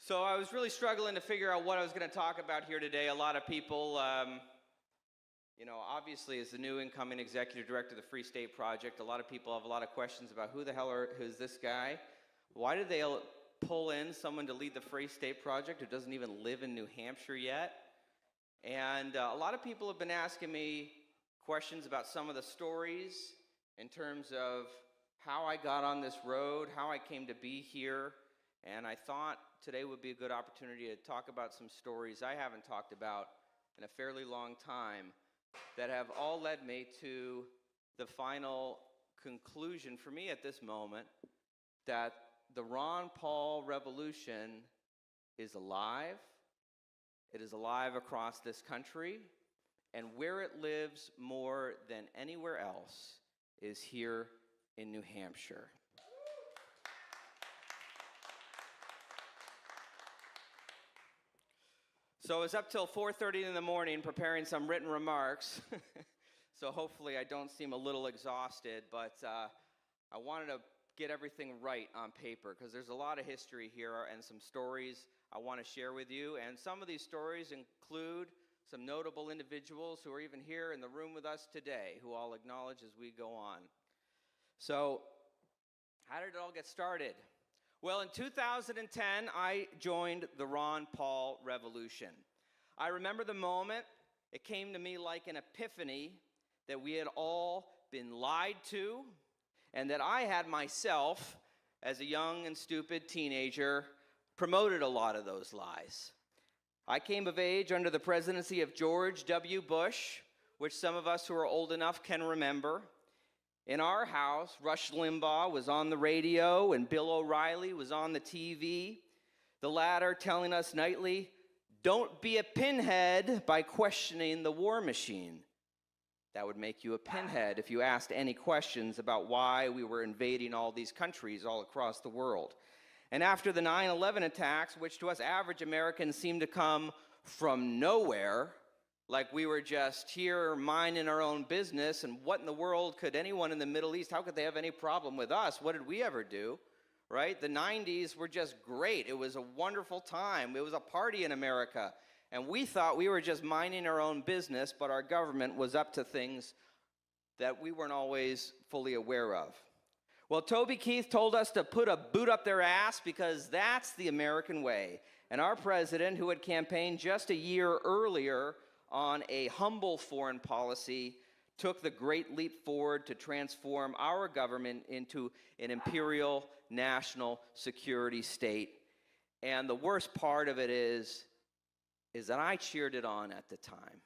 So I was really struggling to figure out what I was going to talk about here today. A lot of people, obviously as the new incoming executive director of the Free State Project, a lot of people have a lot of questions about who the hell is this guy? Why did they pull in someone to lead the Free State Project who doesn't even live in New Hampshire yet? And a lot of people have been asking me questions about some of the stories in terms of how I got on this road, how I came to be here. And I thought today would be a good opportunity to talk about some stories I haven't talked about in a fairly long time that have all led me to the final conclusion for me at this moment that the Ron Paul revolution is alive. It is alive across this country, and where it lives more than anywhere else is here in New Hampshire. So I was up till 4:30 in the morning preparing some written remarks, so hopefully I don't seem a little exhausted, but I wanted to get everything right on paper because there's a lot of history here and some stories I want to share with you, and some of these stories include some notable individuals who are even here in the room with us today, who I'll acknowledge as we go on. So, how did it all get started? Well, in 2010, I joined the Ron Paul Revolution. I remember the moment it came to me like an epiphany that we had all been lied to, and that I had myself, as a young and stupid teenager, promoted a lot of those lies. I came of age under the presidency of George W. Bush, which some of us who are old enough can remember. In our house, Rush Limbaugh was on the radio and Bill O'Reilly was on the TV, the latter telling us nightly, "Don't be a pinhead by questioning the war machine." That would make you a pinhead if you asked any questions about why we were invading all these countries all across the world. And after the 9/11 attacks, which to us average Americans seemed to come from nowhere, like we were just here minding our own business, and what in the world could anyone in the Middle East, how could they have any problem with us? What did we ever do, right? The 90s were just great. It was a wonderful time. It was a party in America. And we thought we were just minding our own business, but our government was up to things that we weren't always fully aware of. Well, Toby Keith told us to put a boot up their ass because that's the American way. And our president, who had campaigned just a year earlier on a humble foreign policy, took the great leap forward to transform our government into an imperial national security state. And the worst part of it is that I cheered it on at the time.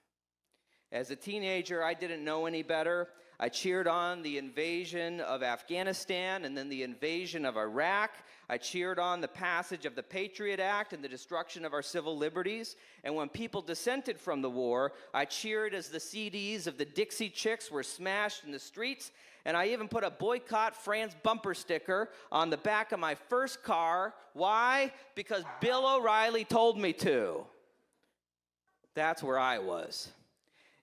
As a teenager, I didn't know any better. I cheered on the invasion of Afghanistan and then the invasion of Iraq. I cheered on the passage of the Patriot Act and the destruction of our civil liberties. And when people dissented from the war, I cheered as the CDs of the Dixie Chicks were smashed in the streets. And I even put a Boycott France bumper sticker on the back of my first car. Why? Because Bill O'Reilly told me to. That's where I was.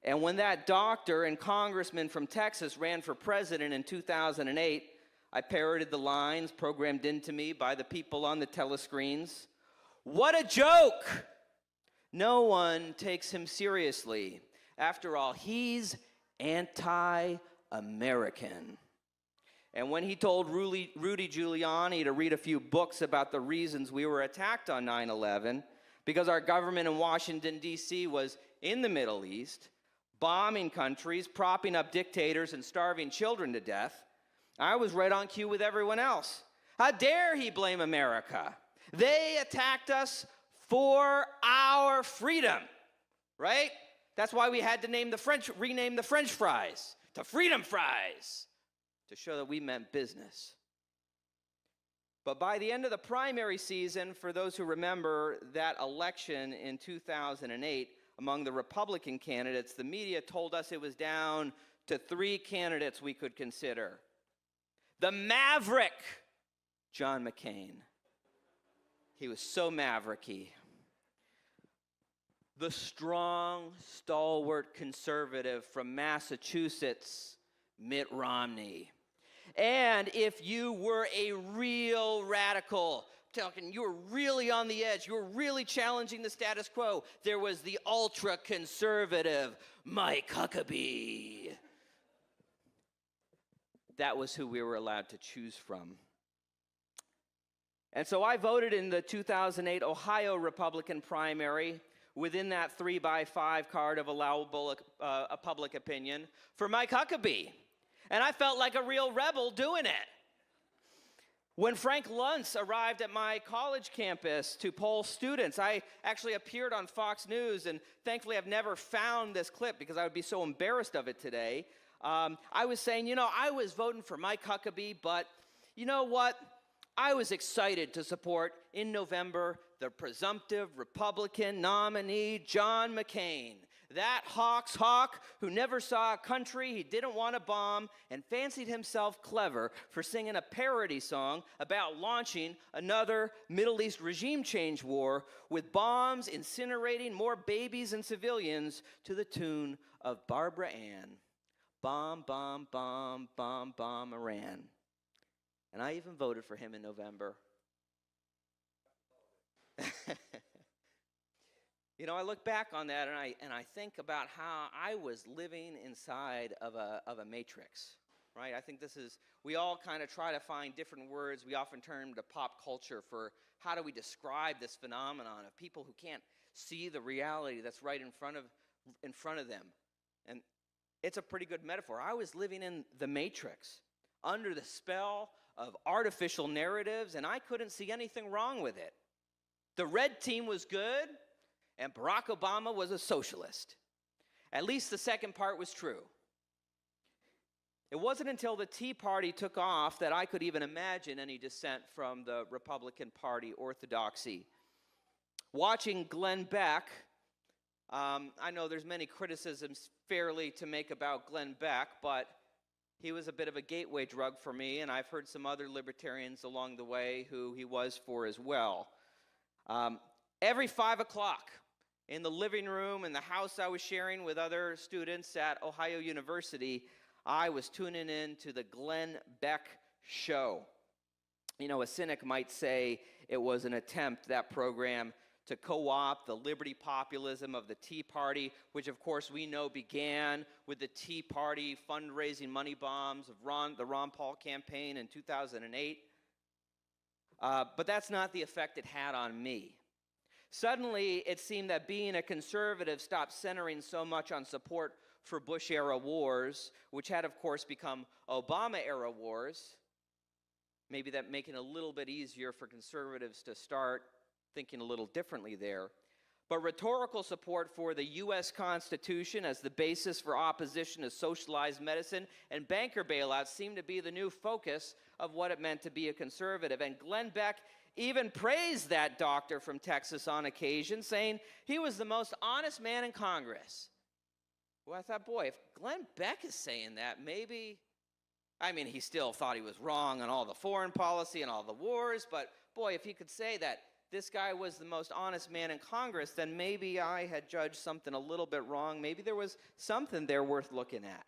And when that doctor and congressman from Texas ran for president in 2008, I parroted the lines programmed into me by the people on the telescreens. What a joke! No one takes him seriously. After all, he's anti-American. And when he told Rudy Giuliani to read a few books about the reasons we were attacked on 9/11, because our government in Washington, D.C. was in the Middle East, bombing countries, propping up dictators, and starving children to death, I was right on cue with everyone else. How dare he blame America? They attacked us for our freedom, right? That's why we had to rename the French fries to freedom fries to show that we meant business. But by the end of the primary season, for those who remember that election in 2008, among the Republican candidates, the media told us it was down to 3 candidates we could consider. The maverick, John McCain. He was so mavericky. The strong, stalwart conservative from Massachusetts, Mitt Romney. And if you were a real radical, talking, you were really on the edge. You were really challenging the status quo. There was the ultra-conservative Mike Huckabee. That was who we were allowed to choose from. And so I voted in the 2008 Ohio Republican primary within that 3x5 card of allowable public opinion for Mike Huckabee. And I felt like a real rebel doing it. When Frank Luntz arrived at my college campus to poll students, I actually appeared on Fox News, and thankfully I've never found this clip because I would be so embarrassed of it today. I was saying, I was voting for Mike Huckabee, but you know what? I was excited to support, in November, the presumptive Republican nominee, John McCain. That Hawks hawk who never saw a country he didn't want to bomb and fancied himself clever for singing a parody song about launching another Middle East regime change war with bombs incinerating more babies and civilians to the tune of Barbara Ann. Bomb, bomb, bomb, bomb, bomb, Iran. And I even voted for him in November. I look back on that and I think about how I was living inside of a matrix, right? I think we all kind of try to find different words. We often turn to pop culture for how do we describe this phenomenon of people who can't see the reality that's right in front of them. And it's a pretty good metaphor. I was living in the matrix, under the spell of artificial narratives, and I couldn't see anything wrong with it. The red team was good, and Barack Obama was a socialist. At least the second part was true. It wasn't until the Tea Party took off that I could even imagine any dissent from the Republican Party orthodoxy. Watching Glenn Beck, I know there's many criticisms fairly to make about Glenn Beck, but he was a bit of a gateway drug for me, and I've heard some other libertarians along the way who he was for as well. Every 5 o'clock in the living room in the house I was sharing with other students at Ohio University, I was tuning in to the Glenn Beck show. A cynic might say it was an attempt, that program, to co-opt the liberty populism of the Tea Party, which of course we know began with the Tea Party fundraising money bombs of the Ron Paul campaign in 2008. But that's not the effect it had on me. Suddenly, it seemed that being a conservative stopped centering so much on support for Bush-era wars, which had, of course, become Obama-era wars. Maybe that making it a little bit easier for conservatives to start thinking a little differently there. But rhetorical support for the U.S. Constitution as the basis for opposition to socialized medicine and banker bailouts seemed to be the new focus of what it meant to be a conservative. And Glenn Beck even praised that doctor from Texas on occasion, saying he was the most honest man in Congress. Well, I thought, boy, if Glenn Beck is saying that, maybe, he still thought he was wrong on all the foreign policy and all the wars, but boy, if he could say that this guy was the most honest man in Congress, then maybe I had judged something a little bit wrong. Maybe there was something there worth looking at.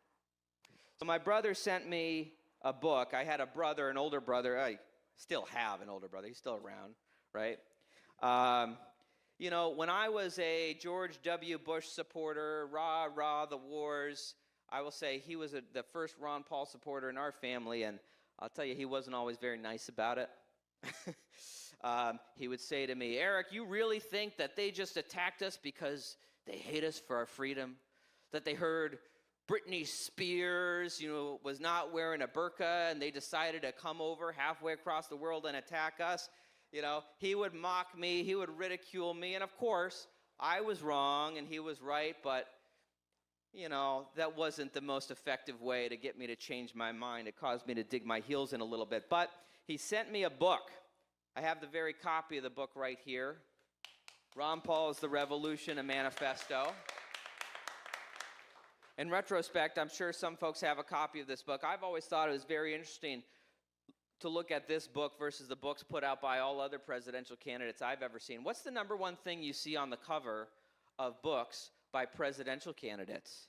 So my brother sent me a book. I had a brother, an older brother. I still have an older brother. He's still around, right? When I was a George W. Bush supporter, rah, rah, the wars, I will say he was the first Ron Paul supporter in our family, and I'll tell you, he wasn't always very nice about it. He would say to me, Eric, you really think that they just attacked us because they hate us for our freedom? That they heard Britney Spears, was not wearing a burqa and they decided to come over halfway across the world and attack us? He would mock me, he would ridicule me, and of course, I was wrong and he was right, but, that wasn't the most effective way to get me to change my mind. It caused me to dig my heels in a little bit. But he sent me a book. I have the very copy of the book right here. Ron Paul's The Revolution, a Manifesto. In retrospect, I'm sure some folks have a copy of this book. I've always thought it was very interesting to look at this book versus the books put out by all other presidential candidates I've ever seen. What's the number one thing you see on the cover of books by presidential candidates?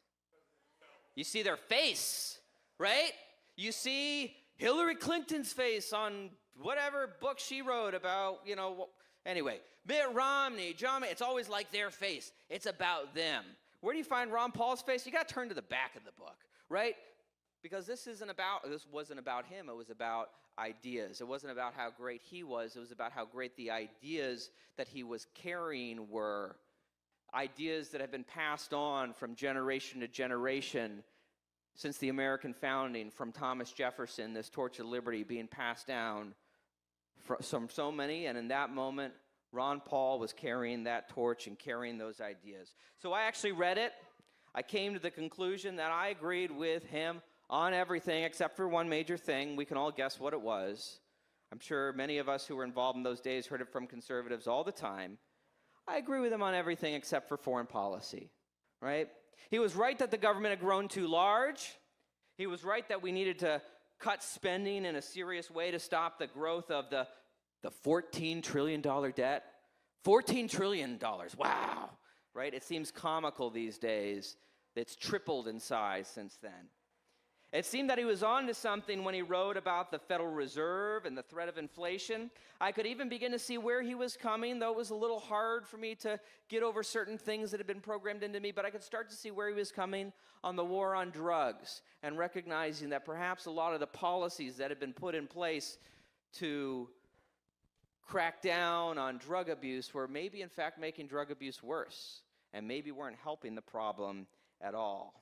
You see their face, right? You see Hillary Clinton's face on whatever book she wrote about, anyway, Mitt Romney, John, it's always like their face. It's about them. Where do you find Ron Paul's face? You got to turn to the back of the book, right? Because this wasn't about him. It was about ideas. It wasn't about how great he was. It was about how great the ideas that he was carrying were. Ideas that have been passed on from generation to generation since the American founding, from Thomas Jefferson, this torch of liberty being passed down from so many. And in that moment, Ron Paul was carrying that torch and carrying those ideas. So I actually read it. I came to the conclusion that I agreed with him on everything except for one major thing. We can all guess what it was. I'm sure many of us who were involved in those days heard it from conservatives all the time. I agree with him on everything except for foreign policy, right? He was right that the government had grown too large. He was right that we needed to cut spending in a serious way to stop the growth of the $14 trillion debt. $14 trillion, wow, right? It seems comical these days. It's tripled in size since then. It seemed that he was on to something when he wrote about the Federal Reserve and the threat of inflation. I could even begin to see where he was coming, though it was a little hard for me to get over certain things that had been programmed into me, but I could start to see where he was coming on the war on drugs and recognizing that perhaps a lot of the policies that had been put in place to crack down on drug abuse were maybe in fact making drug abuse worse and maybe weren't helping the problem at all.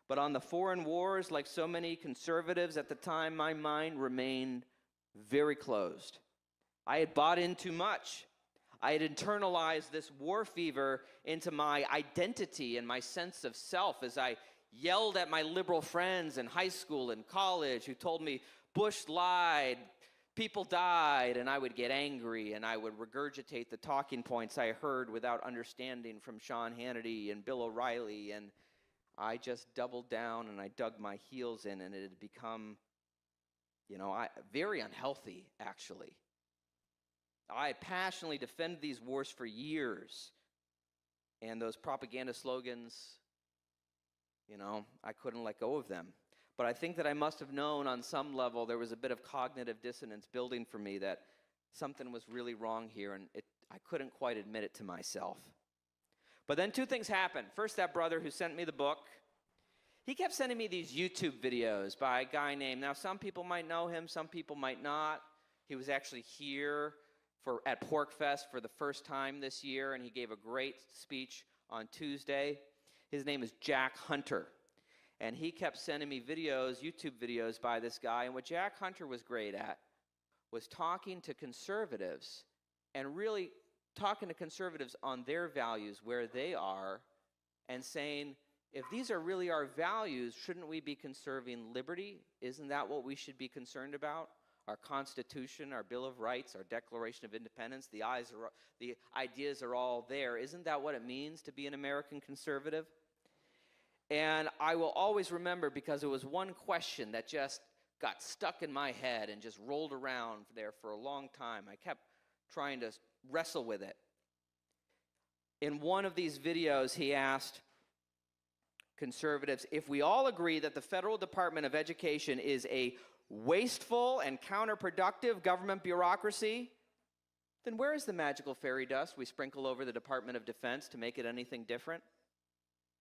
But on the foreign wars, like so many conservatives at the time, my mind remained very closed. I had bought in too much. I had internalized this war fever into my identity and my sense of self as I yelled at my liberal friends in high school and college who told me Bush lied, people died, and I would get angry and I would regurgitate the talking points I heard without understanding from Sean Hannity and Bill O'Reilly, and I just doubled down and I dug my heels in, and it had become, very unhealthy, actually. I passionately defended these wars for years, and those propaganda slogans, I couldn't let go of them. But I think that I must have known on some level there was a bit of cognitive dissonance building for me, that something was really wrong here, and I couldn't quite admit it to myself. But then two things happened. First, that brother who sent me the book, he kept sending me these YouTube videos by a guy named, now some people might know him, some people might not. He was actually here at PorcFest for the first time this year, and he gave a great speech on Tuesday. His name is Jack Hunter, and he kept sending me videos, YouTube videos by this guy, and what Jack Hunter was great at was talking to conservatives and really talking to conservatives on their values, where they are, and saying, if these are really our values, shouldn't we be conserving liberty? Isn't that what we should be concerned about? Our Constitution, our Bill of Rights, our Declaration of Independence, the ideas are all there. Isn't that what it means to be an American conservative? And I will always remember, because it was one question that just got stuck in my head and just rolled around there for a long time. I kept trying to wrestle with it. In one of these videos, he asked conservatives, if we all agree that the Federal Department of Education is a wasteful and counterproductive government bureaucracy, then where is the magical fairy dust we sprinkle over the Department of Defense to make it anything different?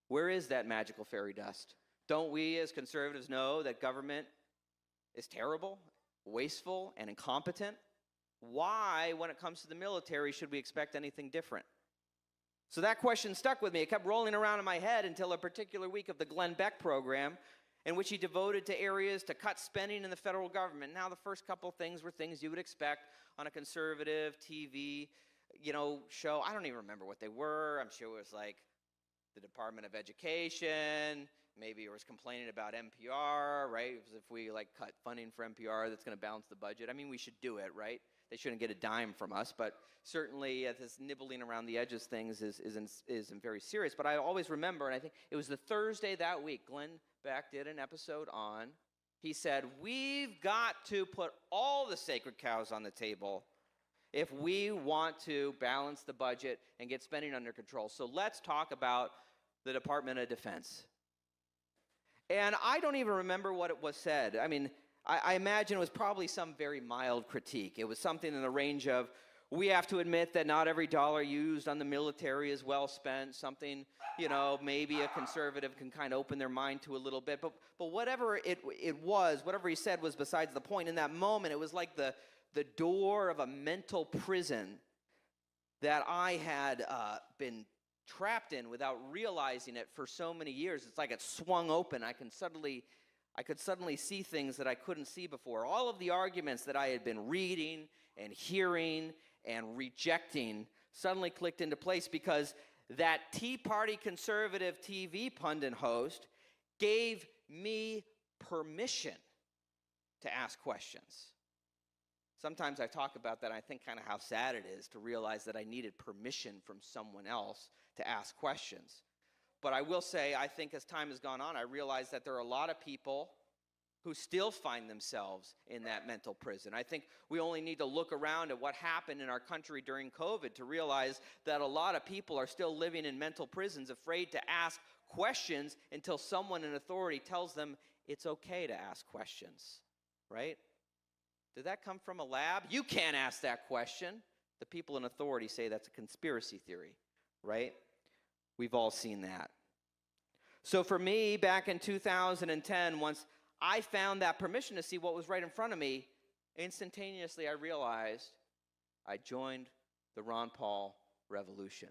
Where is that magical fairy dust? Don't we as conservatives know that government is terrible, wasteful, and incompetent? Why, when it comes to the military, should we expect anything different? So that question stuck with me. It kept rolling around in my head until a particular week of the Glenn Beck program, in which he devoted to areas to cut spending in the federal government. Now, the first couple things were things you would expect on a conservative TV, show. I don't even remember what they were. I'm sure it was like the Department of Education. Maybe it was complaining about NPR, right? If we cut funding for NPR, that's going to balance the budget. I mean, we should do it, right? They shouldn't get a dime from us, but certainly this nibbling around the edges things isn't very serious. But I always remember, and I think it was the Thursday that week, Glenn Beck did an episode on, he said, we've got to put all the sacred cows on the table if we want to balance the budget and get spending under control. So let's talk about the Department of Defense. And I don't even remember what it was said. I mean, I imagine it was probably some very mild critique. It was something in the range of, we have to admit that not every dollar used on the military is well spent, something, maybe a conservative can kind of open their mind to a little bit. But whatever it was, whatever he said was besides the point. In that moment, it was like the door of a mental prison that I had been trapped in without realizing it for so many years. It's like it swung open. I could suddenly see things that I couldn't see before. All of the arguments that I had been reading and hearing and rejecting suddenly clicked into place because that Tea Party conservative TV pundit host gave me permission to ask questions. Sometimes I talk about that, and I think kind of how sad it is to realize that I needed permission from someone else to ask questions. But I will say, I think as time has gone on, I realize that there are a lot of people who still find themselves in that mental prison. I think we only need to look around at what happened in our country during COVID to realize that a lot of people are still living in mental prisons, afraid to ask questions until someone in authority tells them it's okay to ask questions, right? Did that come from a lab? You can't ask that question. The people in authority say that's a conspiracy theory, right? We've all seen that. So for me, back in 2010, once I found that permission to see what was right in front of me, instantaneously I realized I joined the Ron Paul revolution.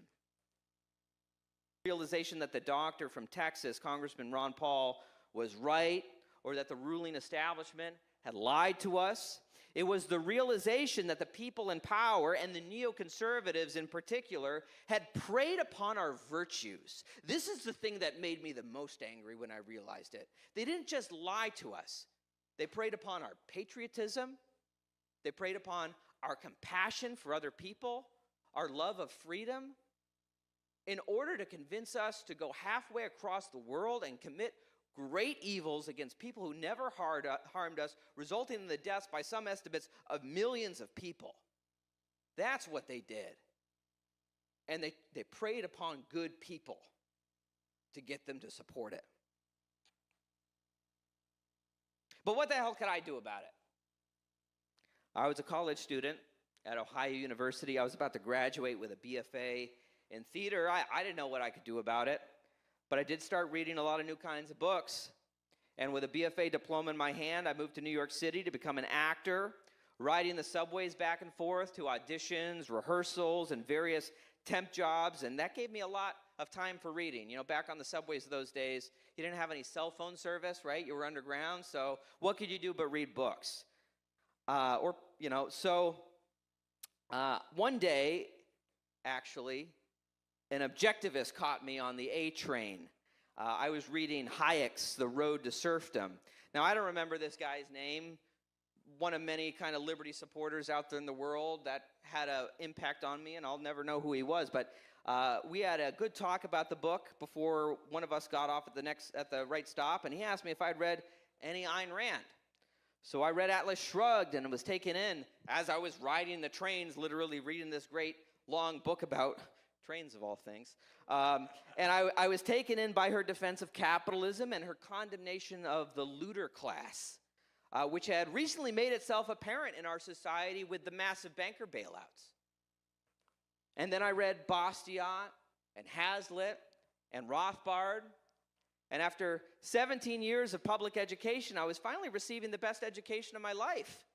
Realization that the doctor from Texas, Congressman Ron Paul, was right, or that the ruling establishment had lied to us. It was the realization that the people in power, and the neoconservatives in particular, had preyed upon our virtues. This is the thing that made me the most angry when I realized it. They didn't just lie to us. They preyed upon our patriotism. They preyed upon our compassion for other people, our love of freedom, in order to convince us to go halfway across the world and commit great evils against people who never harmed us, resulting in the deaths by some estimates of millions of people. That's what they did. And they preyed upon good people to get them to support it. But what the hell could I do about it? I was a college student at Ohio University. I was about to graduate with a BFA in theater. I didn't know what I could do about it. But I did start reading a lot of new kinds of books. And with a BFA diploma in my hand, I moved to New York City to become an actor, riding the subways back and forth to auditions, rehearsals, and various temp jobs. And that gave me a lot of time for reading. Back on the subways of those days, you didn't have any cell phone service, right? You were underground. So what could you do but read books? One day, actually, an objectivist caught me on the A train. I was reading Hayek's The Road to Serfdom. Now, I don't remember this guy's name, one of many kind of liberty supporters out there in the world that had an impact on me, and I'll never know who he was. But we had a good talk about the book before one of us got off at the right stop, and he asked me if I'd read any Ayn Rand. So I read Atlas Shrugged, and it was taken in as I was riding the trains, literally reading this great long book about trains of all things. And I was taken in by her defense of capitalism and her condemnation of the looter class, which had recently made itself apparent in our society with the massive banker bailouts. And then I read Bastiat and Hazlitt and Rothbard. And after 17 years of public education, I was finally receiving the best education of my life,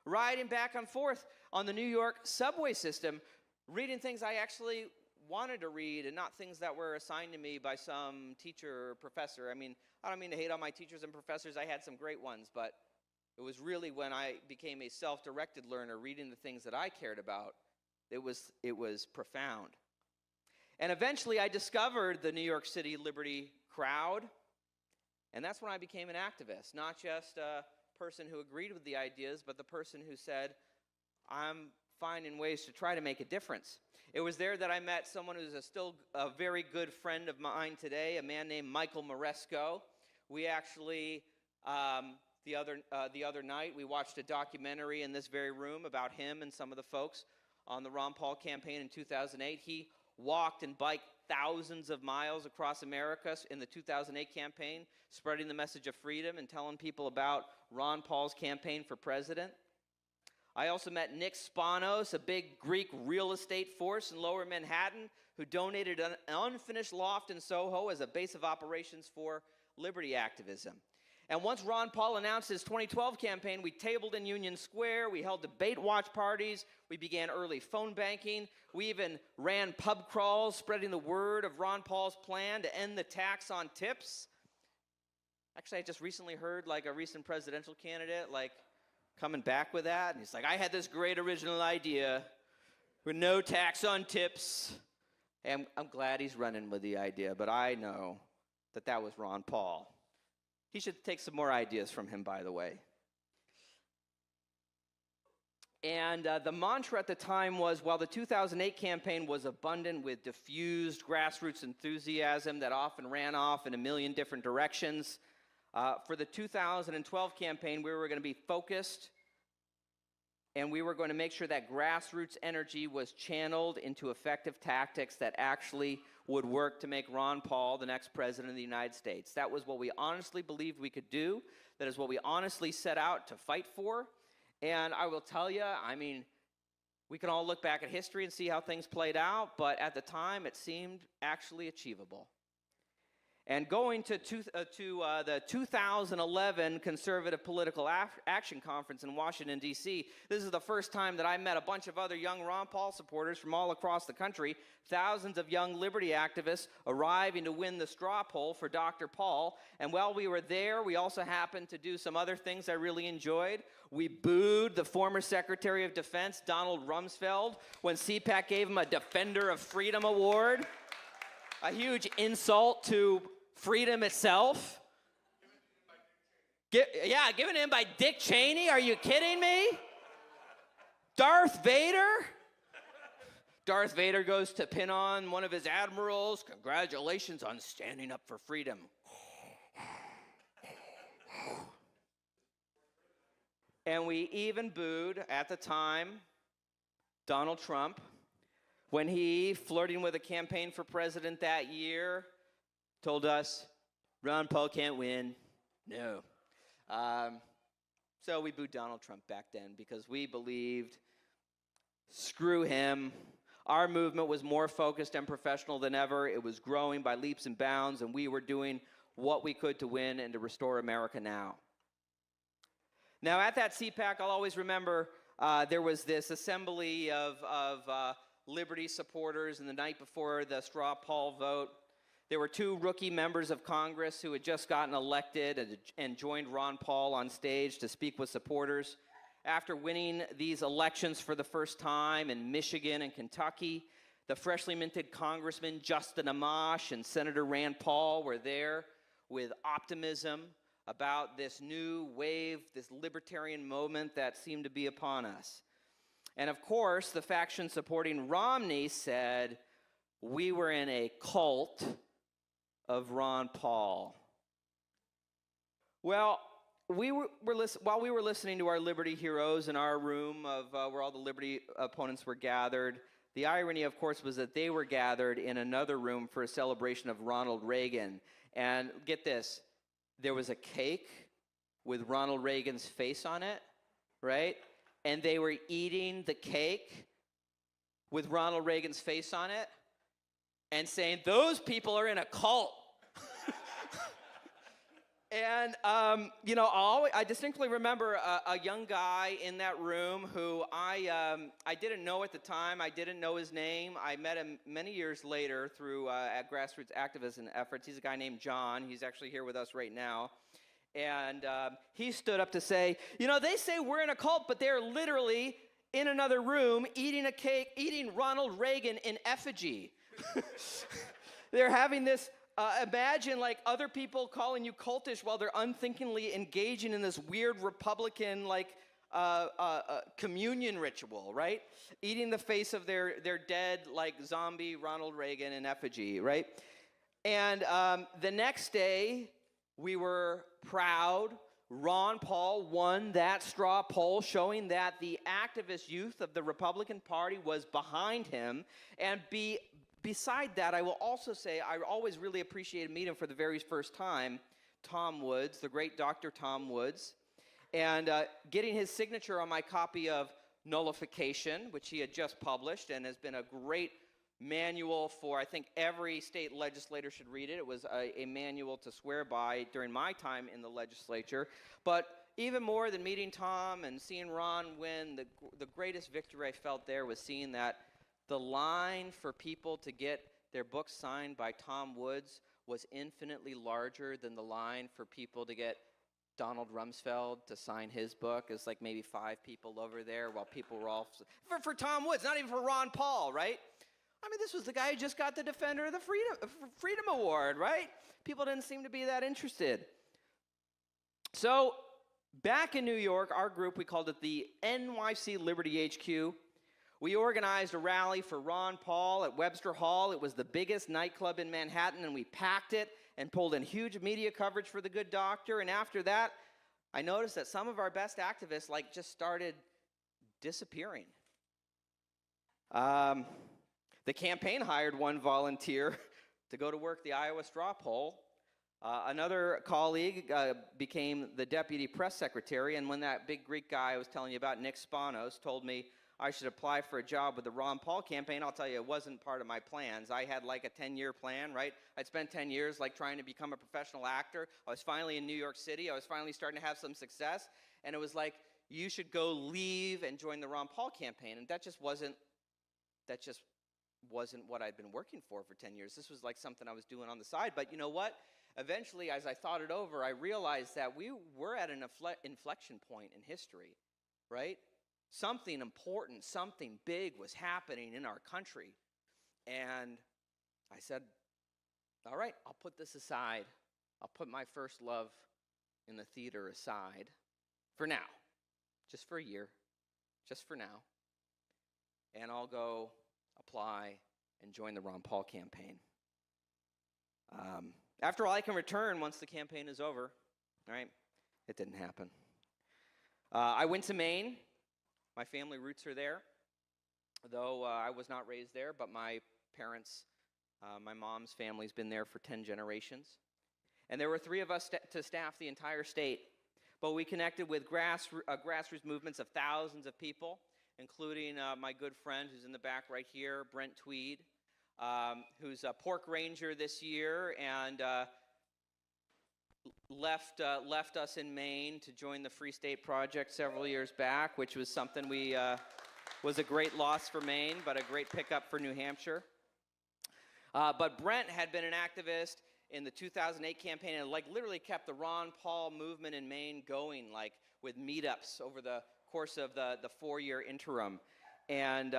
riding back and forth on the New York subway system, reading things I actually wanted to read and not things that were assigned to me by some teacher or professor. I mean, I don't mean to hate on my teachers and professors. I had some great ones, but it was really when I became a self-directed learner, reading the things that I cared about, it was profound. And eventually I discovered the New York City Liberty crowd, and that's when I became an activist, not just a person who agreed with the ideas, but the person who said, I'm finding ways to try to make a difference. It was there that I met someone who's still a very good friend of mine today, a man named Michael Moresco. We actually, the other night, we watched a documentary in this very room about him and some of the folks on the Ron Paul campaign in 2008. He walked and biked thousands of miles across America in the 2008 campaign, spreading the message of freedom and telling people about Ron Paul's campaign for president. I also met Nick Spanos, a big Greek real estate force in Lower Manhattan, who donated an unfinished loft in Soho as a base of operations for liberty activism. And once Ron Paul announced his 2012 campaign, we tabled in Union Square, we held debate watch parties, we began early phone banking, we even ran pub crawls spreading the word of Ron Paul's plan to end the tax on tips. Actually, I just recently heard a recent presidential candidate coming back with that, and he's like, I had this great original idea with no tax on tips. And I'm glad he's running with the idea, but I know that was Ron Paul. He should take some more ideas from him, by the way. And the mantra at the time was, while the 2008 campaign was abundant with diffused grassroots enthusiasm that often ran off in a million different directions, for the 2012 campaign, we were going to be focused, and we were going to make sure that grassroots energy was channeled into effective tactics that actually would work to make Ron Paul the next president of the United States. That was what we honestly believed we could do. That is what we honestly set out to fight for. And I will tell you, we can all look back at history and see how things played out, but at the time, it seemed actually achievable. And going to the 2011 Conservative Political Action Conference in Washington, D.C., this is the first time that I met a bunch of other young Ron Paul supporters from all across the country, thousands of young liberty activists arriving to win the straw poll for Dr. Paul. And while we were there, we also happened to do some other things I really enjoyed. We booed the former Secretary of Defense, Donald Rumsfeld, when CPAC gave him a Defender of Freedom Award. A huge insult to freedom itself. Given him by Dick Cheney. Are you kidding me? Darth Vader? Darth Vader goes to pin on one of his admirals. Congratulations on standing up for freedom. And we even booed, at the time, Donald Trump, when he, flirting with a campaign for president that year, told us, Ron Paul can't win. No. So we booed Donald Trump back then because we believed, screw him. Our movement was more focused and professional than ever. It was growing by leaps and bounds, and we were doing what we could to win and to restore America now. Now, at that CPAC, I'll always remember there was this assembly of Liberty supporters, and the night before the straw poll vote, there were two rookie members of Congress who had just gotten elected and joined Ron Paul on stage to speak with supporters. After winning these elections for the first time in Michigan and Kentucky, the freshly minted Congressman Justin Amash and Senator Rand Paul were there with optimism about this new wave, this libertarian moment that seemed to be upon us. And of course, the faction supporting Romney said, we were in a cult of Ron Paul. Well, while we were listening to our liberty heroes in our room of where all the liberty opponents were gathered, the irony, of course, was that they were gathered in another room for a celebration of Ronald Reagan. And get this, there was a cake with Ronald Reagan's face on it, right? And they were eating the cake with Ronald Reagan's face on it and saying, those people are in a cult. And, I distinctly remember a young guy in that room who I didn't know at the time. I didn't know his name. I met him many years later through at grassroots activism efforts. He's a guy named John. He's actually here with us right now. And he stood up to say, they say we're in a cult, but they're literally in another room eating a cake, eating Ronald Reagan in effigy. They're having this, imagine other people calling you cultish while they're unthinkingly engaging in this weird Republican communion ritual, right? Eating the face of their dead zombie Ronald Reagan in effigy, right? And the next day, we were proud. Ron Paul won that straw poll, showing that the activist youth of the Republican Party was behind him. And beside that, I will also say I always really appreciated meeting for the very first time Tom Woods, the great Dr. Tom Woods, and getting his signature on my copy of Nullification, which he had just published and has been a great manual for, I think every state legislator should read it. It was a manual to swear by during my time in the legislature. But even more than meeting Tom and seeing Ron win, the greatest victory I felt there was seeing that the line for people to get their books signed by Tom Woods was infinitely larger than the line for people to get Donald Rumsfeld to sign his book. It's like maybe 5 people over there while people were all, for Tom Woods, not even for Ron Paul, right? I mean, this was the guy who just got the Defender of the Freedom Award, right? People didn't seem to be that interested. So back in New York, our group, we called it the NYC Liberty HQ. We organized a rally for Ron Paul at Webster Hall. It was the biggest nightclub in Manhattan, and we packed it and pulled in huge media coverage for the good doctor. And after that, I noticed that some of our best activists just started disappearing. The campaign hired one volunteer to go to work the Iowa straw poll. Another colleague became the deputy press secretary, and when that big Greek guy I was telling you about, Nick Spanos, told me I should apply for a job with the Ron Paul campaign, I'll tell you, it wasn't part of my plans. I had like a 10-year plan, right? I'd spent 10 years trying to become a professional actor. I was finally in New York City. I was finally starting to have some success, and it was like, you should go leave and join the Ron Paul campaign, and that just wasn't what I'd been working for 10 years. This was like something I was doing on the side. But you know what? Eventually, as I thought it over, I realized that we were at an inflection point in history, right? Something important, something big was happening in our country. And I said, all right, I'll put this aside. I'll put my first love in the theater aside for now, just for a year, just for now. And I'll go apply and join the Ron Paul campaign. After all, I can return once the campaign is over, right? It didn't happen. I went to Maine. My family roots are there, though I was not raised there, but my parents, my mom's family's been there for 10 generations. And there were 3 of us to staff the entire state, but we connected with grassroots movements of thousands of people, including my good friend who's in the back right here, Brent Tweed, who's a pork ranger this year and left us in Maine to join the Free State Project several years back, which was something was a great loss for Maine, but a great pickup for New Hampshire. But Brent had been an activist in the 2008 campaign and literally kept the Ron Paul movement in Maine going, with meetups over the course of the 4-year interim. And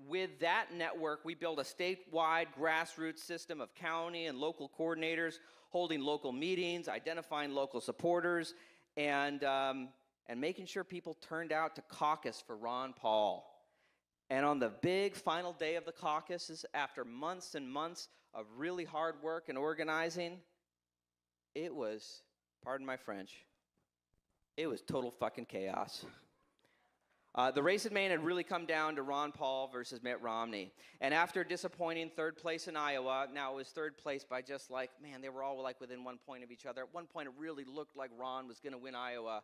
with that network, we built a statewide grassroots system of county and local coordinators holding local meetings, identifying local supporters, and making sure people turned out to caucus for Ron Paul. And on the big final day of the caucuses, after months and months of really hard work and organizing, it was, pardon my French, it was total fucking chaos. The race in Maine had really come down to Ron Paul versus Mitt Romney. And after a disappointing 3rd place in Iowa, now it was 3rd place by just they were all within 1 point of each other. At one point, it really looked like Ron was going to win Iowa.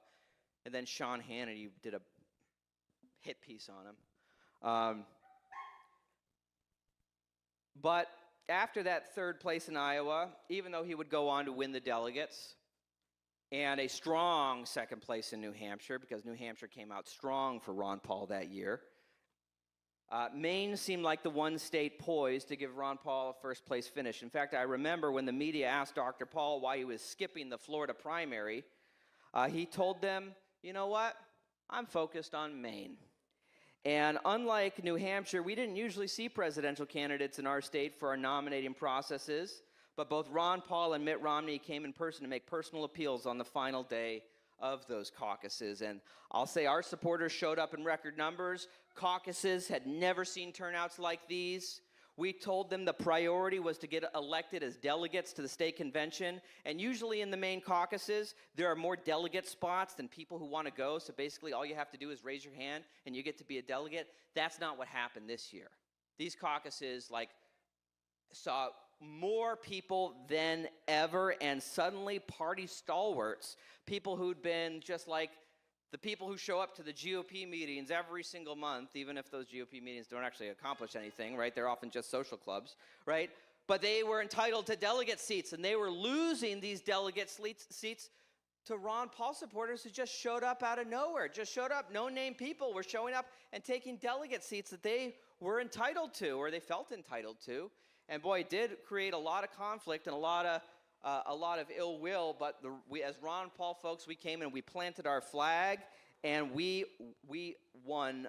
And then Sean Hannity did a hit piece on him. But after that 3rd place in Iowa, even though he would go on to win the delegates, and a strong 2nd place in New Hampshire, because New Hampshire came out strong for Ron Paul that year, Maine seemed like the one state poised to give Ron Paul a 1st place finish. In fact, I remember when the media asked Dr. Paul why he was skipping the Florida primary, he told them, you know what, I'm focused on Maine. And unlike New Hampshire, we didn't usually see presidential candidates in our state for our nominating processes. But both Ron Paul and Mitt Romney came in person to make personal appeals on the final day of those caucuses. And I'll say our supporters showed up in record numbers. Caucuses had never seen turnouts like these. We told them the priority was to get elected as delegates to the state convention. And usually in the Maine caucuses, there are more delegate spots than people who want to go. So basically all you have to do is raise your hand and you get to be a delegate. That's not what happened this year. these caucuses saw more people than ever, and suddenly party stalwarts, people who'd been just like the people who show up to the GOP meetings every single month, even if those GOP meetings don't actually accomplish anything, right? They're often just social clubs, right? But they were entitled to delegate seats, and they were losing these delegate seats to Ron Paul supporters who just showed up out of nowhere, just showed up. No-name people were showing up and taking delegate seats that they were entitled to, or they felt entitled to. And boy, it did create a lot of conflict and a lot of ill will. But we, as Ron Paul folks, we came and we planted our flag, and we won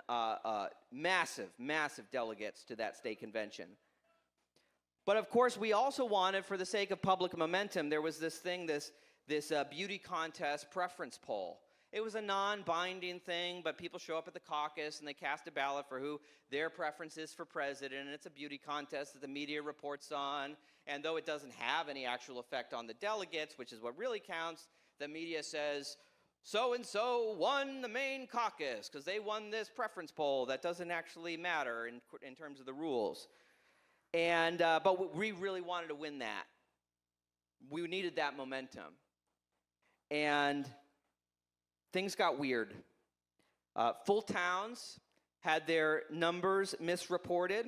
massive delegates to that state convention. But of course, we also wanted, for the sake of public momentum, there was this thing, this beauty contest preference poll. It was a non-binding thing, but people show up at the caucus and they cast a ballot for who their preference is for president, and it's a beauty contest that the media reports on. And though it doesn't have any actual effect on the delegates, which is what really counts, the media says, so-and-so won the Maine caucus because they won this preference poll. That doesn't actually matter in terms of the rules. And but we really wanted to win that. We needed that momentum. And things got weird. Full towns had their numbers misreported.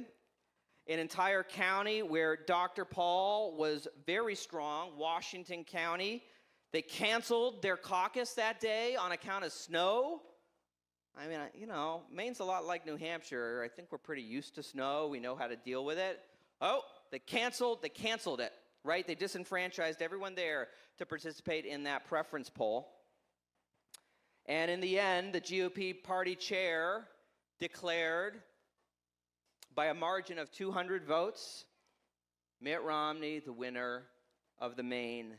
An entire county where Dr. Paul was very strong, Washington County, they canceled their caucus that day on account of snow. I mean, Maine's a lot like New Hampshire. I think we're pretty used to snow. We know how to deal with it. Oh, they canceled it, right? They disenfranchised everyone there to participate in that preference poll. And in the end, the GOP party chair declared, by a margin of 200 votes, Mitt Romney the winner of the Maine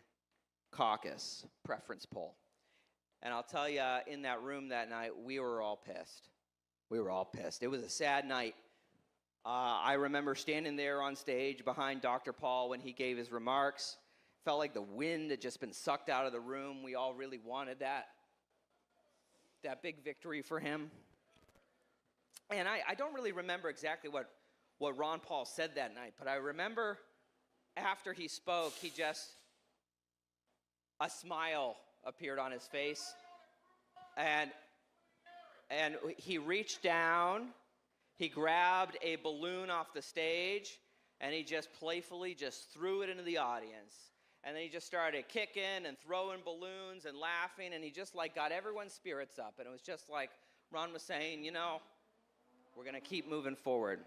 caucus preference poll. And I'll tell you, in that room that night, we were all pissed. We were all pissed. It was a sad night. I remember standing there on stage behind Dr. Paul when he gave his remarks. Felt like the wind had just been sucked out of the room. We all really wanted that big victory for him. And I don't really remember exactly what Ron Paul said that night, but I remember after he spoke, a smile appeared on his face, and he reached down, he grabbed a balloon off the stage, and he just playfully just threw it into the audience. And then he just started kicking and throwing balloons and laughing, and he just got everyone's spirits up. And it was just like Ron was saying, we're going to keep moving forward.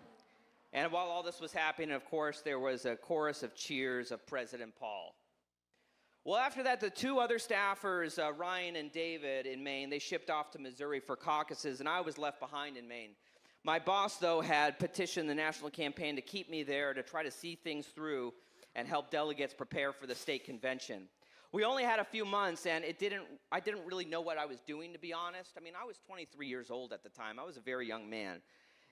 And while all this was happening, of course, there was a chorus of cheers of President Paul. Well, after that, the two other staffers, Ryan and David in Maine, they shipped off to Missouri for caucuses, and I was left behind in Maine. My boss, though, had petitioned the national campaign to keep me there to try to see things through and help delegates prepare for the state convention. We only had a few months, and I didn't really know what I was doing, to be honest. I mean, I was 23 years old at the time. I was a very young man.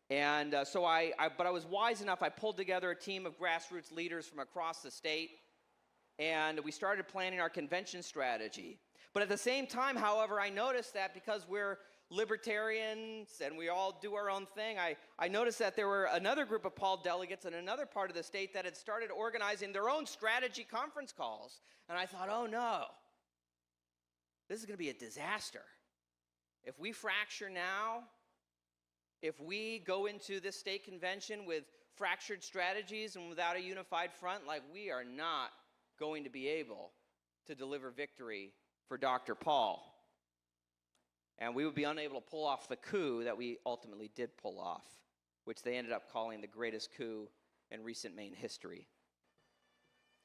And but I was wise enough. I pulled together a team of grassroots leaders from across the state, and we started planning our convention strategy. But at the same time, however, I noticed that because we're libertarians and we all do our own thing, I noticed that there were another group of Paul delegates in another part of the state that had started organizing their own strategy conference calls. And I thought, oh no, this is going to be a disaster. If we fracture now, if we go into this state convention with fractured strategies and without a unified front, we are not going to be able to deliver victory for Dr. Paul. And we would be unable to pull off the coup that we ultimately did pull off, which they ended up calling the greatest coup in recent Maine history.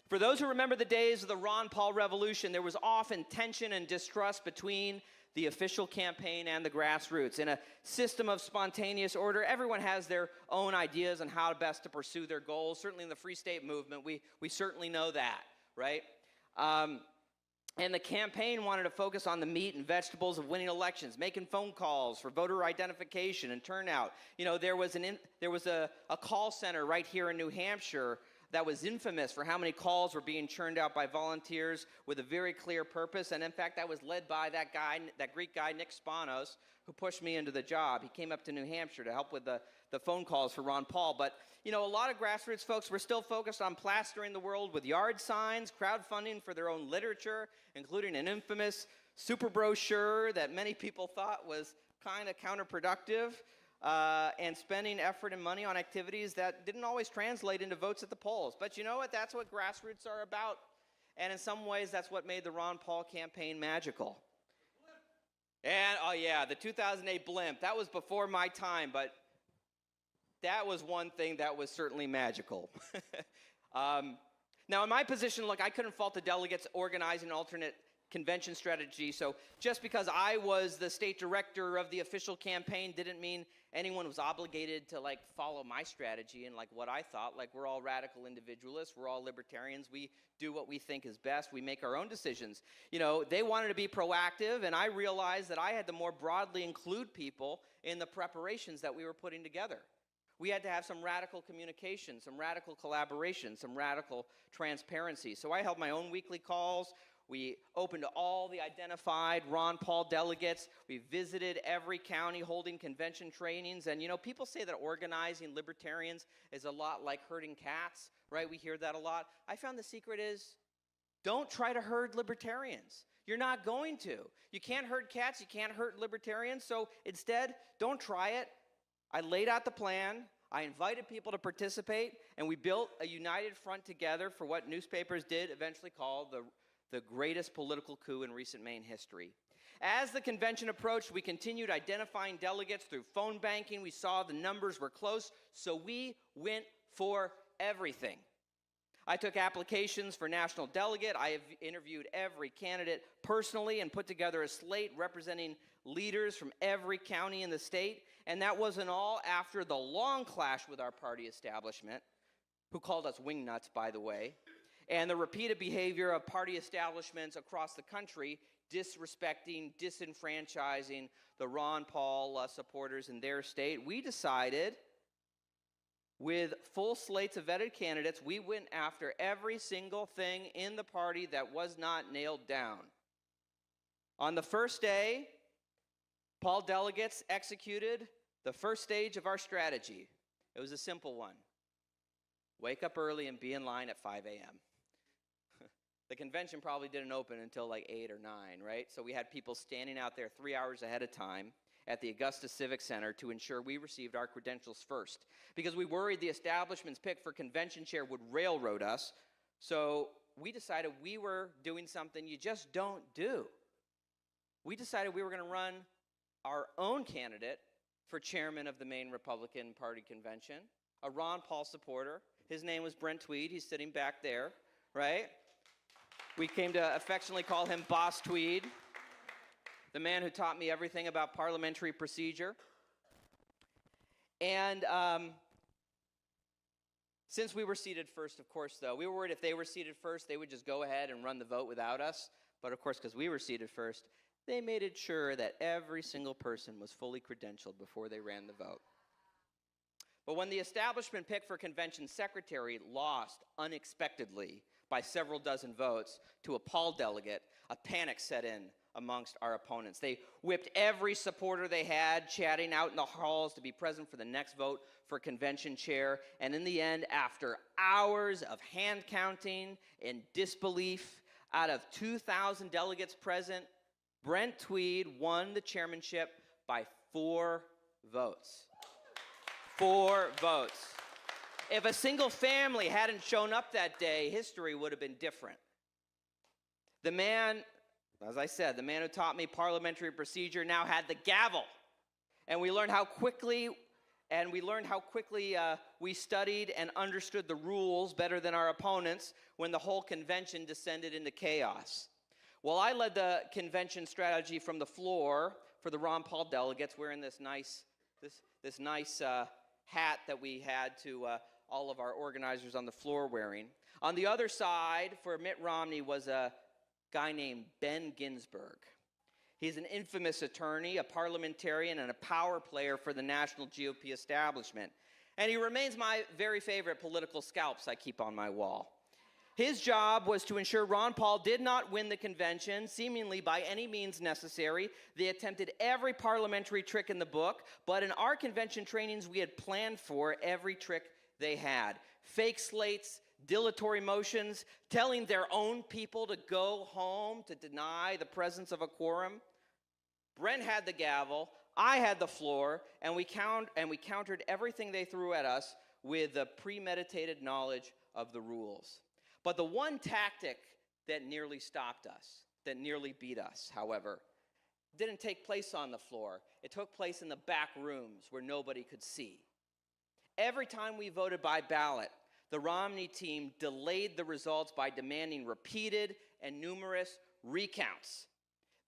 For those who remember the days of the Ron Paul Revolution, there was often tension and distrust between the official campaign and the grassroots. In a system of spontaneous order, everyone has their own ideas on how best to pursue their goals. Certainly in the Free State Movement, we certainly know that, right? And the campaign wanted to focus on the meat and vegetables of winning elections, making phone calls for voter identification and turnout. There was a call center right here in New Hampshire that was infamous for how many calls were being churned out by volunteers with a very clear purpose. And in fact, that was led by that Greek guy, Nick Spanos, who pushed me into the job. He came up to New Hampshire to help with the phone calls for Ron Paul. But, you know, a lot of grassroots folks were still focused on plastering the world with yard signs, crowdfunding for their own literature, including an infamous super brochure that many people thought was kind of counterproductive, and spending effort and money on activities that didn't always translate into votes at the polls. But you know what? That's what grassroots are about. And in some ways, that's what made the Ron Paul campaign magical. And, oh yeah, the 2008 blimp, that was before my time, but that was one thing that was certainly magical. Now, in my position, look, I couldn't fault the delegates organizing an alternate convention strategy, so just because I was the state director of the official campaign didn't mean anyone was obligated to, like, follow my strategy and, like, what I thought. Like, we're all radical individualists, we're all libertarians, we do what we think is best, we make our own decisions. You know, they wanted to be proactive, and I realized that I had to more broadly include people in the preparations that we were putting together. We had to have some radical communication, some radical collaboration, some radical transparency. So I held my own weekly calls. We opened to all the identified Ron Paul delegates. We visited every county holding convention trainings. And, you know, people say that organizing libertarians is a lot like herding cats, right? We hear that a lot. I found the secret is don't try to herd libertarians. You're not going to. You can't herd cats. You can't herd libertarians. So instead, don't try it. I laid out the plan. I invited people to participate. And we built a united front together for what newspapers did eventually call the greatest political coup in recent Maine history. As the convention approached, we continued identifying delegates through phone banking. We saw the numbers were close, so we went for everything. I took applications for national delegate. I have interviewed every candidate personally and put together a slate representing leaders from every county in the state. And that wasn't all. After the long clash with our party establishment, who called us wingnuts, by the way, and the repeated behavior of party establishments across the country disrespecting, disenfranchising the Ron Paul supporters in their state, we decided, with full slates of vetted candidates, we went after every single thing in the party that was not nailed down. On the first day, Paul delegates executed the first stage of our strategy. It was a simple one. Wake up early and be in line at 5 a.m. The convention probably didn't open until like 8 or 9, right? So we had people standing out there 3 hours ahead of time at the Augusta Civic Center to ensure we received our credentials first, because we worried the establishment's pick for convention chair would railroad us. So we decided we were doing something you just don't do. We decided we were going to run our own candidate for chairman of the Maine Republican Party convention, a Ron Paul supporter. His name was Brent Tweed. He's sitting back there, right? We came to affectionately call him Boss Tweed, the man who taught me everything about parliamentary procedure. And since we were seated first, of course, though, we were worried if they were seated first, they would just go ahead and run the vote without us. But of course, because we were seated first, they made it sure that every single person was fully credentialed before they ran the vote. But when the establishment pick for convention secretary lost unexpectedly by several dozen votes to a Paul delegate, a panic set in amongst our opponents. They whipped every supporter they had, chatting out in the halls to be present for the next vote for convention chair. And in the end, after hours of hand counting and disbelief, out of 2,000 delegates present, Brent Tweed won the chairmanship by 4 votes. 4 votes. If a single family hadn't shown up that day, history would have been different. The man, as I said, the man who taught me parliamentary procedure now had the gavel. And we learned how quickly we studied and understood the rules better than our opponents when the whole convention descended into chaos. Well, I led the convention strategy from the floor for the Ron Paul delegates, wearing this nice hat that we had to all of our organizers on the floor wearing. On the other side, for Mitt Romney, was a guy named Ben Ginsberg. He's an infamous attorney, a parliamentarian, and a power player for the national GOP establishment. And he remains my very favorite political scalps I keep on my wall. His job was to ensure Ron Paul did not win the convention, seemingly by any means necessary. They attempted every parliamentary trick in the book, but in our convention trainings, we had planned for every trick they had. Fake slates, dilatory motions, telling their own people to go home to deny the presence of a quorum. Brent had the gavel, I had the floor, and we countered everything they threw at us with the premeditated knowledge of the rules. But the one tactic that nearly stopped us, that nearly beat us, however, didn't take place on the floor. It took place in the back rooms where nobody could see. Every time we voted by ballot, the Romney team delayed the results by demanding repeated and numerous recounts.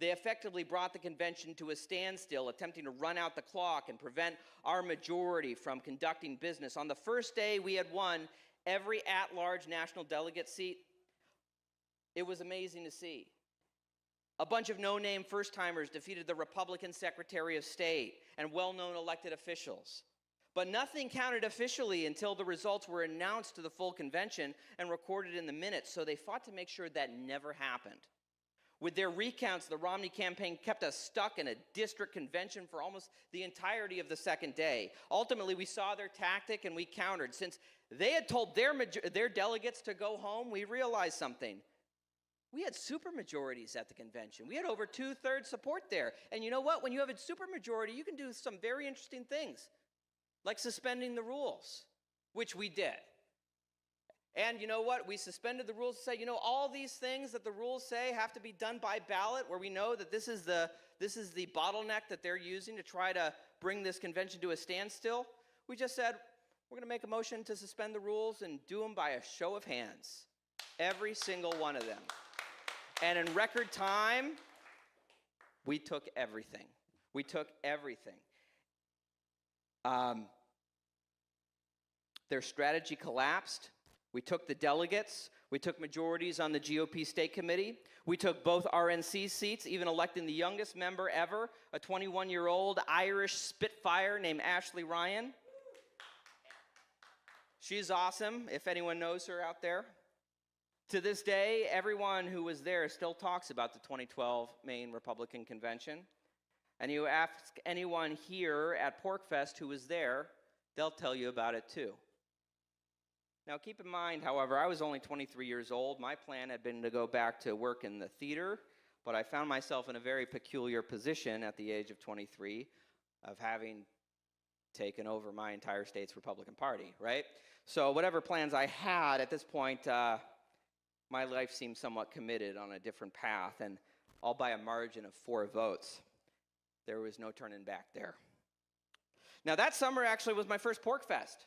They effectively brought the convention to a standstill, attempting to run out the clock and prevent our majority from conducting business. On the first day we had won every at-large national delegate seat. It was amazing to see. A bunch of no-name first-timers defeated the Republican Secretary of State and well-known elected officials. But nothing counted officially until the results were announced to the full convention and recorded in the minutes, so they fought to make sure that never happened. With their recounts, the Romney campaign kept us stuck in a district convention for almost the entirety of the second day. Ultimately, we saw their tactic and we countered. Since they had told their delegates to go home, we realized something. We had supermajorities at the convention. We had over 2/3 support there. And you know what? When you have a supermajority, you can do some very interesting things, like suspending the rules, which we did. And you know what? We suspended the rules to say, all these things that the rules say have to be done by ballot, where we know that this is the bottleneck that they're using to try to bring this convention to a standstill. We just said, we're going to make a motion to suspend the rules and do them by a show of hands. Every single one of them. And in record time, we took everything. We took everything. Their strategy collapsed. We took the delegates. We took majorities on the GOP state committee. We took both RNC seats, even electing the youngest member ever, a 21-year-old Irish Spitfire named Ashley Ryan. She's awesome, if anyone knows her out there. To this day, everyone who was there still talks about the 2012 Maine Republican Convention. And you ask anyone here at PorcFest who was there, they'll tell you about it too. Now, keep in mind, however, I was only 23 years old. My plan had been to go back to work in the theater, but I found myself in a very peculiar position at the age of 23 of having taken over my entire state's Republican Party, right? So whatever plans I had at this point, my life seemed somewhat committed on a different path, and all by a margin of 4 votes. There was no turning back there. Now, that summer actually was my first PorcFest.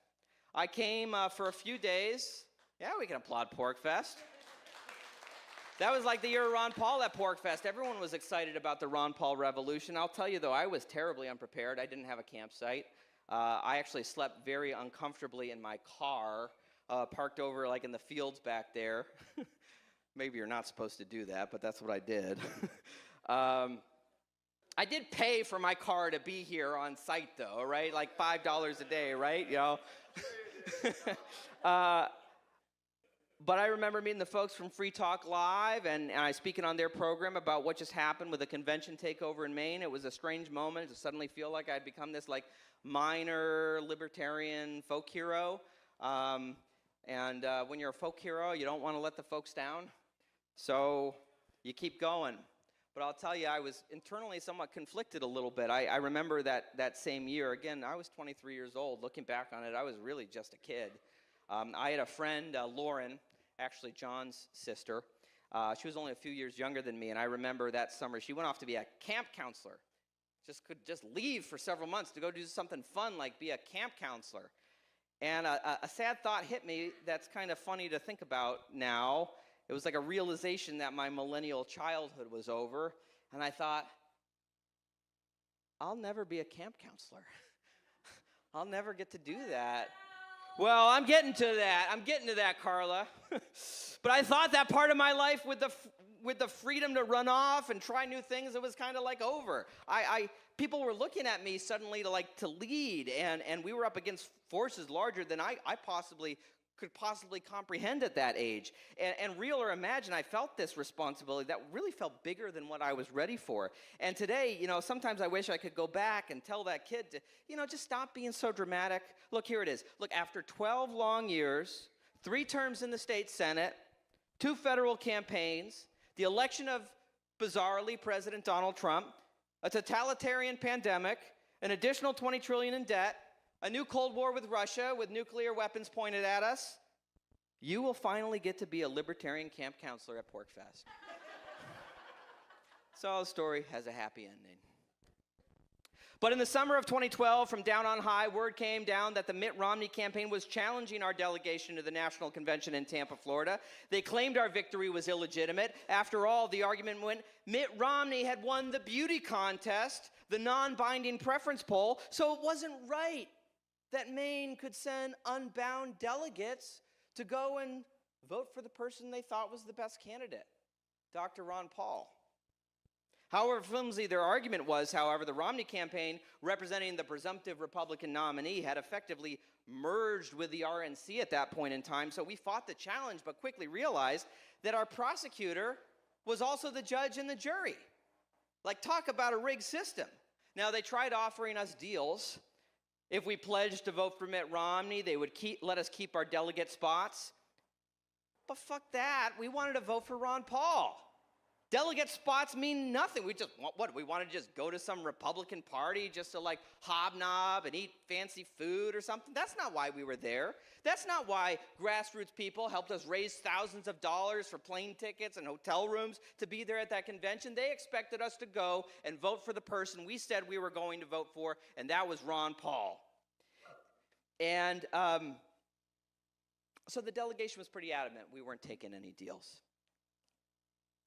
I came for a few days. Yeah, we can applaud PorcFest. That was like the year of Ron Paul at PorcFest. Everyone was excited about the Ron Paul revolution. I'll tell you, though, I was terribly unprepared. I didn't have a campsite. I actually slept very uncomfortably in my car, parked over like in the fields back there. Maybe you're not supposed to do that, but that's what I did. I did pay for my car to be here on site, though, right? Like $5 a day, right? But I remember meeting the folks from Free Talk Live, and I speaking on their program about what just happened with the convention takeover in Maine. It was a strange moment to suddenly feel like I'd become this like minor libertarian folk hero. When you're a folk hero, you don't want to let the folks down, so you keep going. But I'll tell you, I was internally somewhat conflicted a little bit. I remember that same year. Again, I was 23 years old. Looking back on it, I was really just a kid. I had a friend, Lauren, actually John's sister. She was only a few years younger than me, and I remember that summer she went off to be a camp counselor. Could leave for several months to go do something fun like be a camp counselor. And a sad thought hit me that's kind of funny to think about now. It was like a realization that my millennial childhood was over, and I thought, I'll never be a camp counselor. I'll never get to do that. Well, I'm getting to that, Carla. But I thought that part of my life with the freedom to run off and try new things, it was kind of like over. People were looking at me suddenly to lead, and we were up against forces larger than I possibly could possibly comprehend at that age. And real or imagine, I felt this responsibility that really felt bigger than what I was ready for. And today, sometimes I wish I could go back and tell that kid to, just stop being so dramatic. Look, here it is. Look, after 12 long years, 3 terms in the state Senate, 2 federal campaigns, the election of, bizarrely, President Donald Trump, a totalitarian pandemic, an additional $20 trillion in debt, a new Cold War with Russia with nuclear weapons pointed at us, you will finally get to be a libertarian camp counselor at PorcFest. So the story has a happy ending. But in the summer of 2012, from down on high, word came down that the Mitt Romney campaign was challenging our delegation to the National Convention in Tampa, Florida. They claimed our victory was illegitimate. After all, the argument went, Mitt Romney had won the beauty contest, the non-binding preference poll, so it wasn't right that Maine could send unbound delegates to go and vote for the person they thought was the best candidate, Dr. Ron Paul. However flimsy their argument was, however, the Romney campaign, representing the presumptive Republican nominee, had effectively merged with the RNC at that point in time, so we fought the challenge but quickly realized that our prosecutor was also the judge and the jury. Like, talk about a rigged system. Now, they tried offering us deals. If we pledged to vote for Mitt Romney, they would let us keep our delegate spots. But fuck that. We wanted to vote for Ron Paul. Delegate spots mean nothing. We want to just go to some Republican party just to like hobnob and eat fancy food or something? That's not why we were there. That's not why grassroots people helped us raise thousands of dollars for plane tickets and hotel rooms to be there at that convention. They expected us to go and vote for the person we said we were going to vote for, and that was Ron Paul. And so the delegation was pretty adamant we weren't taking any deals.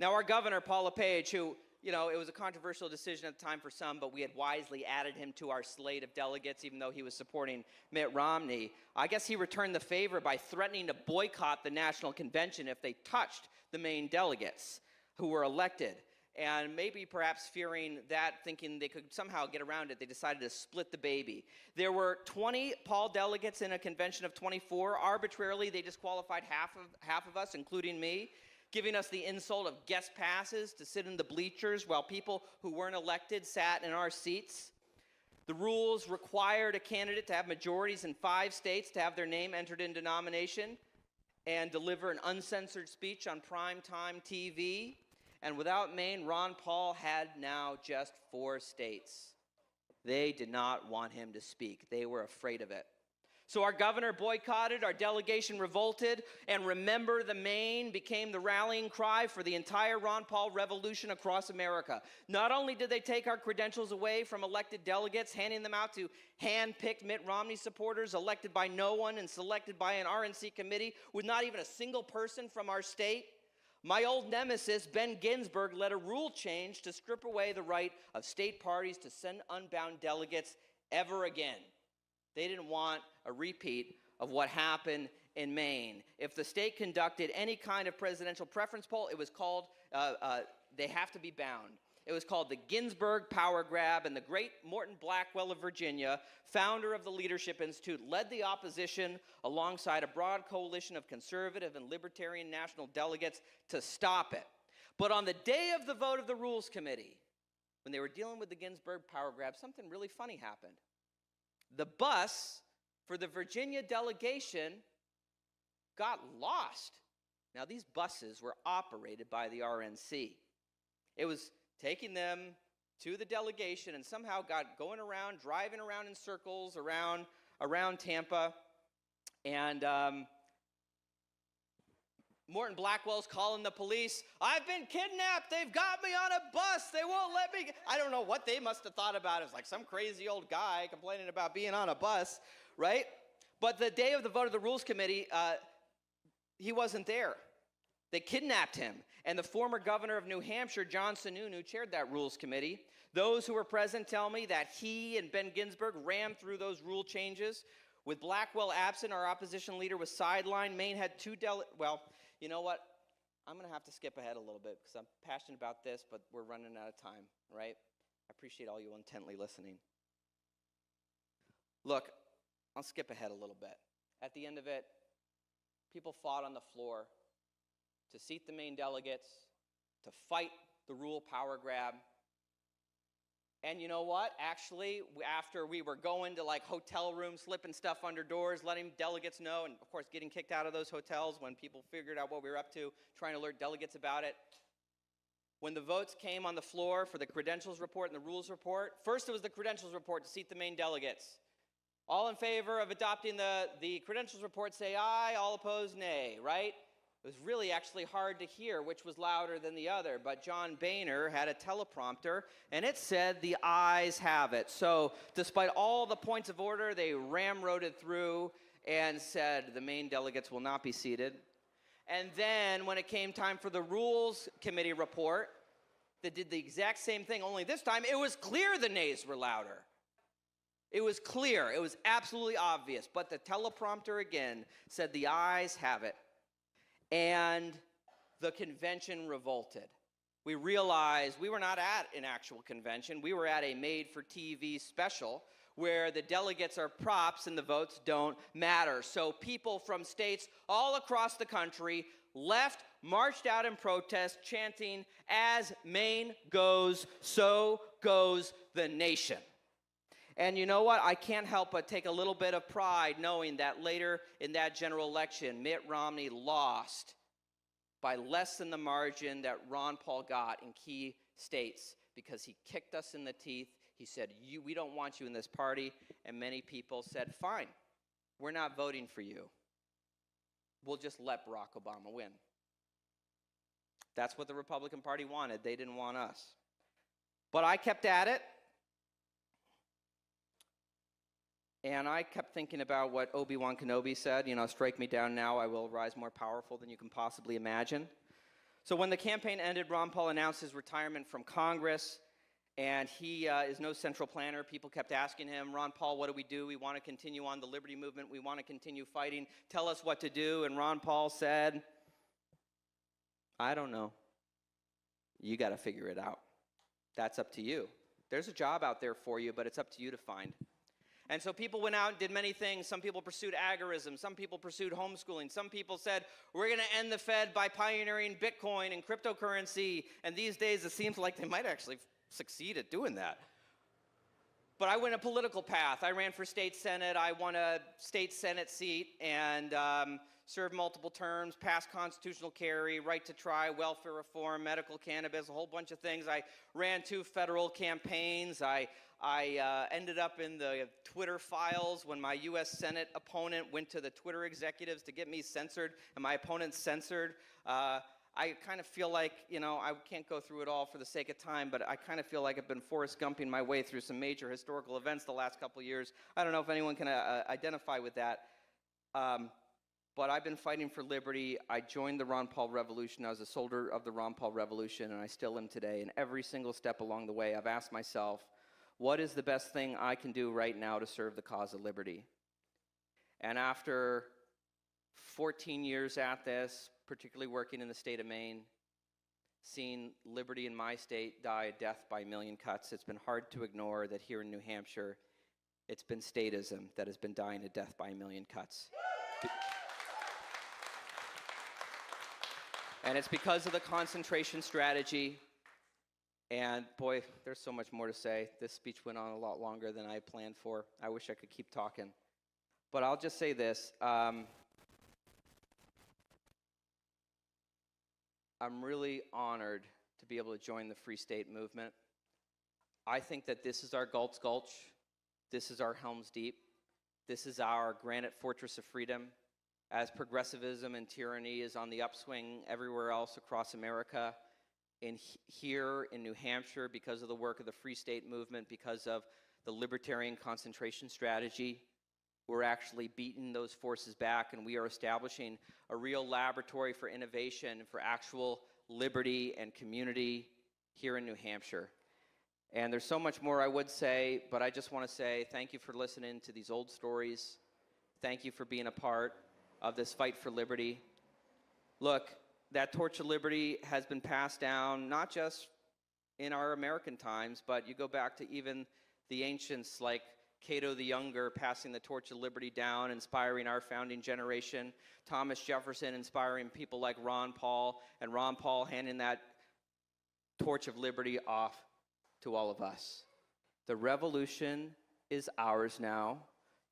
Now, our governor, Paul LePage, who, it was a controversial decision at the time for some, but we had wisely added him to our slate of delegates, even though he was supporting Mitt Romney. I guess he returned the favor by threatening to boycott the National Convention if they touched the Maine delegates who were elected. And maybe perhaps fearing that, thinking they could somehow get around it, they decided to split the baby. There were 20 Paul delegates in a convention of 24. Arbitrarily, they disqualified half of us, including me, giving us the insult of guest passes to sit in the bleachers while people who weren't elected sat in our seats. The rules required a candidate to have majorities in 5 states to have their name entered into nomination and deliver an uncensored speech on primetime TV. And without Maine, Ron Paul had now just 4 states. They did not want him to speak. They were afraid of it. So our governor boycotted, our delegation revolted, and Remember the Maine became the rallying cry for the entire Ron Paul revolution across America. Not only did they take our credentials away from elected delegates, handing them out to hand-picked Mitt Romney supporters elected by no one and selected by an RNC committee with not even a single person from our state, my old nemesis, Ben Ginsburg, led a rule change to strip away the right of state parties to send unbound delegates ever again. They didn't want a repeat of what happened in Maine. If the state conducted any kind of presidential preference poll, it was called, they have to be bound. It was called the Ginsburg Power Grab, and the great Morton Blackwell of Virginia, founder of the Leadership Institute, led the opposition alongside a broad coalition of conservative and libertarian national delegates to stop it. But on the day of the vote of the Rules Committee, when they were dealing with the Ginsburg Power Grab, something really funny happened. The bus for the Virginia delegation got lost. Now, these buses were operated by the RNC. It was taking them to the delegation and somehow got going around, driving around in circles around Tampa. And Morton Blackwell's calling the police. I've been kidnapped. They've got me on a bus. They won't let me. I don't know what they must have thought about it. It's like some crazy old guy complaining about being on a bus, right? But the day of the vote of the Rules Committee, he wasn't there. They kidnapped him. And the former governor of New Hampshire, John Sununu, chaired that Rules Committee. Those who were present tell me that he and Ben Ginsburg rammed through those rule changes. With Blackwell absent, our opposition leader was sidelined. Maine had 2 well, you know what? I'm going to have to skip ahead a little bit because I'm passionate about this, but we're running out of time, right? I appreciate all you intently listening. Look, I'll skip ahead a little bit. At the end of it, People fought on the floor to seat the Maine delegates, to fight the rural power grab. And you know what? Actually, after we were going to like hotel rooms, slipping stuff under doors, letting delegates know, and of course getting kicked out of those hotels when people figured out what we were up to, trying to alert delegates about it. When the votes came on the floor for the credentials report and the rules report, first it was the credentials report to seat the Maine delegates. All in favor of adopting the credentials report say aye, all opposed nay, right? It was really actually hard to hear which was louder than the other, but John Boehner had a teleprompter, and it said the ayes have it. So despite all the points of order, they ramroded through and said the Maine delegates will not be seated. And then when it came time for the Rules Committee report, they did the exact same thing, only this time it was clear the nays were louder. It was clear. It was absolutely obvious. But the teleprompter again said the ayes have it. And the convention revolted. We realized we were not at an actual convention. We were at a made-for-TV special where the delegates are props and the votes don't matter. So people from states all across the country left, marched out in protest, chanting, "As Maine goes, so goes the nation." And you know what? I can't help but take a little bit of pride knowing that later in that general election, Mitt Romney lost by less than the margin that Ron Paul got in key states because he kicked us in the teeth. He said, we don't want you in this party. And many people said, fine, we're not voting for you. We'll just let Barack Obama win. That's what the Republican Party wanted. They didn't want us. But I kept at it. And I kept thinking about what Obi-Wan Kenobi said, strike me down now, I will rise more powerful than you can possibly imagine. So when the campaign ended, Ron Paul announced his retirement from Congress, and he is no central planner. People kept asking him, Ron Paul, what do? We want to continue on the liberty movement. We want to continue fighting. Tell us what to do. And Ron Paul said, I don't know. You got to figure it out. That's up to you. There's a job out there for you, but it's up to you to find. And so people went out and did many things. Some people pursued agorism. Some people pursued homeschooling. Some people said, we're going to end the Fed by pioneering Bitcoin and cryptocurrency. And these days, it seems like they might actually succeed at doing that. But I went a political path. I ran for state senate. I won a state senate seat and served multiple terms, passed constitutional carry, right to try, welfare reform, medical cannabis, a whole bunch of things. I ran 2 federal campaigns. I ended up in the Twitter files when my U.S. Senate opponent went to the Twitter executives to get me censored, and my opponent censored. I kind of feel like, I can't go through it all for the sake of time, but I kind of feel like I've been Forrest Gumping my way through some major historical events the last couple of years. I don't know if anyone can identify with that. But I've been fighting for liberty. I joined the Ron Paul Revolution. I was a soldier of the Ron Paul Revolution, and I still am today. And every single step along the way, I've asked myself, what is the best thing I can do right now to serve the cause of liberty? And after 14 years at this, particularly working in the state of Maine, seeing liberty in my state die a death by a million cuts, it's been hard to ignore that here in New Hampshire, it's been statism that has been dying a death by a million cuts. And it's because of the concentration strategy. And boy, there's so much more to say. This speech went on a lot longer than I had planned for. I wish I could keep talking. But I'll just say this. I'm really honored to be able to join the Free State movement. I think that this is our Galt's Gulch. This is our Helm's Deep. This is our granite fortress of freedom. As progressivism and tyranny is on the upswing everywhere else across America, here in New Hampshire, because of the work of the Free State movement, because of the libertarian concentration strategy, we're actually beating those forces back, and we are establishing a real laboratory for innovation, for actual liberty and community here in New Hampshire. And there's so much more I would say, but I just want to say thank you for listening to these old stories. Thank you for being a part of this fight for liberty. Look, that torch of liberty has been passed down, not just in our American times, but you go back to even the ancients like Cato the Younger passing the torch of liberty down, inspiring our founding generation, Thomas Jefferson inspiring people like Ron Paul, and Ron Paul handing that torch of liberty off to all of us. The revolution is ours now.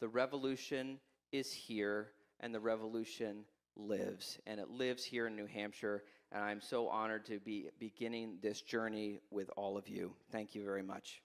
The revolution is here, and the revolution lives. And it lives here in New Hampshire, and I'm so honored to be beginning this journey with all of you. Thank you very much.